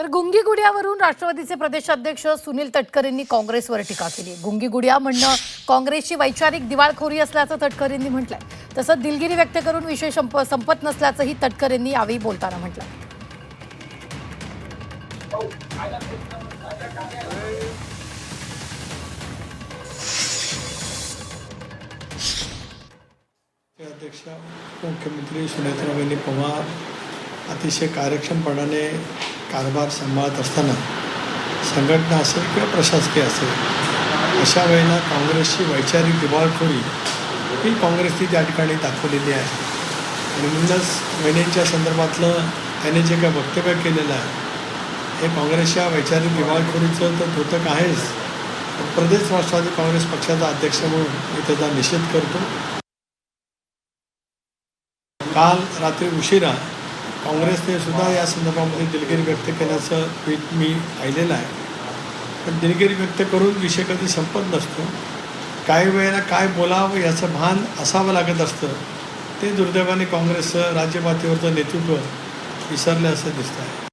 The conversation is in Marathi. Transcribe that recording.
तर गुंगीगुडियावरून राष्ट्रवादीचे प्रदेशाध्यक्ष सुनील तटकरेंनी काँग्रेसवर टीका केली। गुंगीगुडिया म्हणणं काँग्रेसची वैचारिक दिवाळखोरी असल्याचं तटकरेंनी म्हटलंय। तसंच दिलगिरी व्यक्त करून विषय संपत नसल्याचंही तटकरेंनी यावेळी बोलताना म्हटलं। अध्यक्ष मुख्यमंत्री सुनेत्राबाई पवार अतिशय कार्यक्षमपणाने कारभार सांभाळत असताना संघटना असेल किंवा प्रशासकीय असेल अशा वेळेला काँग्रेसची वैचारिक दिवाळखोरी ही काँग्रेसने त्या ठिकाणी दाखवलेली आहे आणि म्हणूनच वहिनींच्या संदर्भातलं त्याने जे काय वक्तव्य केलेलं आहे हे काँग्रेसच्या वैचारिक दिवाळखोरीचं तर द्योतक आहेच। प्रदेश राष्ट्रवादी काँग्रेस पक्षाचा अध्यक्ष म्हणून मी त्याचा निषेध करतो। काल रात्री उशिरा काँग्रेसने सुद्धा या संदर्भामध्ये दिलगिरी व्यक्त केल्याचं ट्विट मी पाहिलेलं आहे। पण दिलगिरी व्यक्त करून विषय कधी संपत नसतो। काही वेळेला काय बोलावं याचं भान असावं लागत असतं। ते दुर्दैवाने काँग्रेसचं राज्य पातळीवरचं नेतृत्व विसरलं असं दिसतं आहे।